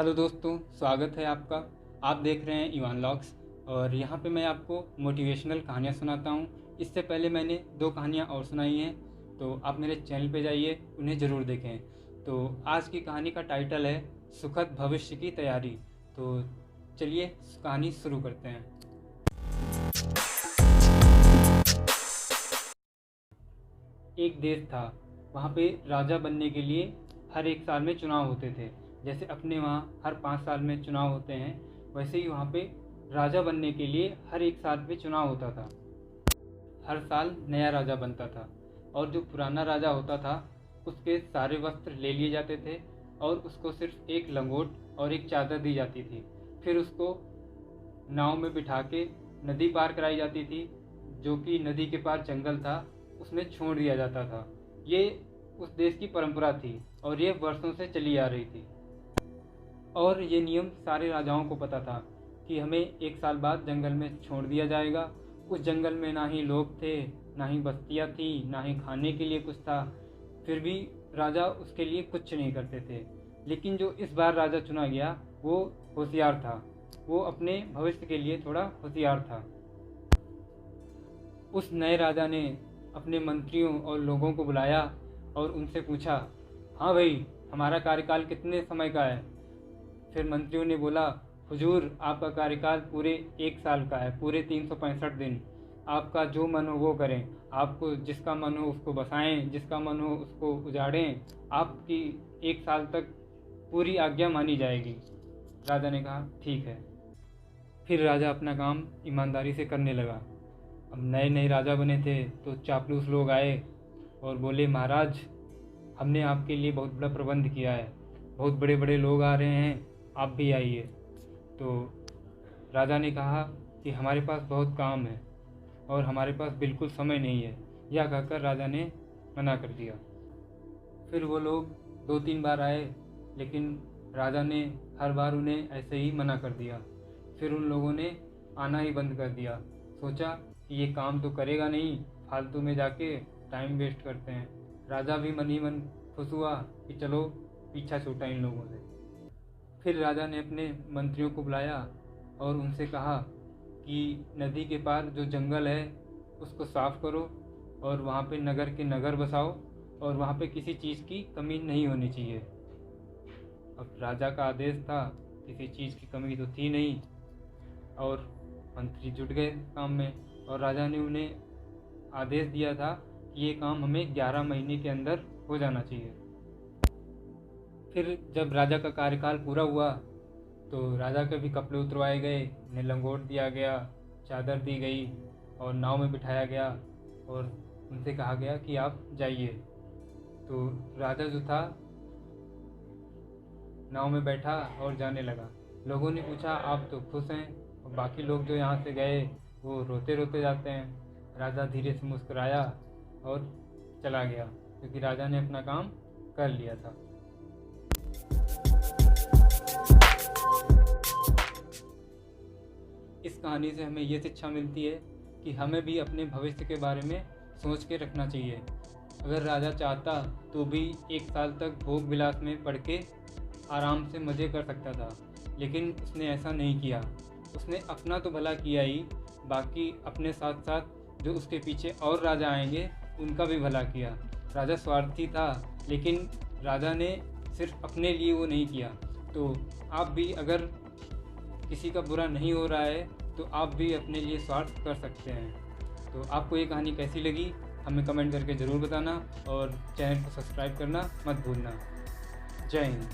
Hello दोस्तों, स्वागत है आपका। आप देख रहे हैं इवान लॉक्स और यहाँ पे मैं आपको मोटिवेशनल कहानियाँ सुनाता हूँ। इससे पहले मैंने 2 कहानियाँ और सुनाई हैं, तो आप मेरे चैनल पे जाइए, उन्हें ज़रूर देखें। तो आज की कहानी का टाइटल है सुखद भविष्य की तैयारी। तो चलिए कहानी शुरू करते हैं। एक देश था, वहाँ पे राजा बनने के लिए हर 1 साल में चुनाव होते थे। जैसे अपने वहाँ हर 5 साल में चुनाव होते हैं, वैसे ही वहाँ पे राजा बनने के लिए हर 1 साल पे चुनाव होता था। हर साल नया राजा बनता था और जो पुराना राजा होता था उसके सारे वस्त्र ले लिए जाते थे और उसको सिर्फ एक लंगोट और एक चादर दी जाती थी। फिर उसको नाव में बिठा के नदी पार कराई जाती थी, जो कि नदी के पार जंगल था, उसमें छोड़ दिया जाता था। ये उस देश की परंपरा थी और ये वर्षों से चली आ रही थी। और ये नियम सारे राजाओं को पता था कि हमें 1 साल बाद जंगल में छोड़ दिया जाएगा। उस जंगल में ना ही लोग थे, ना ही बस्तियाँ थी, ना ही खाने के लिए कुछ था। फिर भी राजा उसके लिए कुछ नहीं करते थे। लेकिन जो इस बार राजा चुना गया वो होशियार था, वो अपने भविष्य के लिए थोड़ा होशियार था। उस नए राजा ने अपने मंत्रियों और लोगों को बुलाया और उनसे पूछा, हाँ भाई, हमारा कार्यकाल कितने समय का है? फिर मंत्रियों ने बोला, हुजूर, आपका कार्यकाल पूरे 1 साल का है, पूरे 365 दिन। आपका जो मन हो वो करें, आपको जिसका मन हो उसको बसाएं, जिसका मन हो उसको उजाड़ें। आपकी 1 साल तक पूरी आज्ञा मानी जाएगी। राजा ने कहा, ठीक है। फिर राजा अपना काम ईमानदारी से करने लगा। अब नए नए राजा बने थे तो चापलूस लोग आए और बोले, महाराज, हमने आपके लिए बहुत बड़ा प्रबंध किया है, बहुत बड़े बड़े लोग आ रहे हैं, आप भी आइए। तो राजा ने कहा कि हमारे पास बहुत काम है और हमारे पास बिल्कुल समय नहीं है। यह कहकर राजा ने मना कर दिया। फिर वो लोग 2-3 बार आए, लेकिन राजा ने हर बार उन्हें ऐसे ही मना कर दिया। फिर उन लोगों ने आना ही बंद कर दिया। सोचा कि ये काम तो करेगा नहीं, फालतू में जाके टाइम वेस्ट करते हैं। राजा भी मन ही मन खुश हुआ कि चलो पीछा छूटा इन लोगों से। फिर राजा ने अपने मंत्रियों को बुलाया और उनसे कहा कि नदी के पार जो जंगल है उसको साफ़ करो और वहाँ पे नगर के नगर बसाओ और वहाँ पे किसी चीज़ की कमी नहीं होनी चाहिए। अब राजा का आदेश था, किसी चीज़ की कमी तो थी नहीं और मंत्री जुट गए काम में। और राजा ने उन्हें आदेश दिया था कि ये काम हमें 11 महीने के अंदर हो जाना चाहिए। फिर जब राजा का कार्यकाल पूरा हुआ तो राजा के भी कपड़े उतरवाए गए, उन्हें लंगोट दिया गया, चादर दी गई और नाव में बिठाया गया और उनसे कहा गया कि आप जाइए। तो राजा जो था नाव में बैठा और जाने लगा। लोगों ने पूछा, आप तो खुश हैं, और बाकी लोग जो यहाँ से गए वो रोते रोते जाते हैं। राजा धीरे से मुस्कुराया और चला गया, क्योंकि राजा ने अपना काम कर लिया था। इस कहानी से हमें ये शिक्षा मिलती है कि हमें भी अपने भविष्य के बारे में सोच के रखना चाहिए। अगर राजा चाहता तो भी 1 साल तक भोग विलास में पड़ के आराम से मज़े कर सकता था, लेकिन उसने ऐसा नहीं किया। उसने अपना तो भला किया ही, बाकी अपने साथ साथ जो उसके पीछे और राजा आएंगे उनका भी भला किया। राजा स्वार्थी था, लेकिन राजा ने सिर्फ अपने लिए वो नहीं किया। तो आप भी, अगर किसी का बुरा नहीं हो रहा है तो आप भी अपने लिए स्वार्थ कर सकते हैं। तो आपको ये कहानी कैसी लगी हमें कमेंट करके ज़रूर बताना और चैनल को सब्सक्राइब करना मत भूलना। जय हिंद।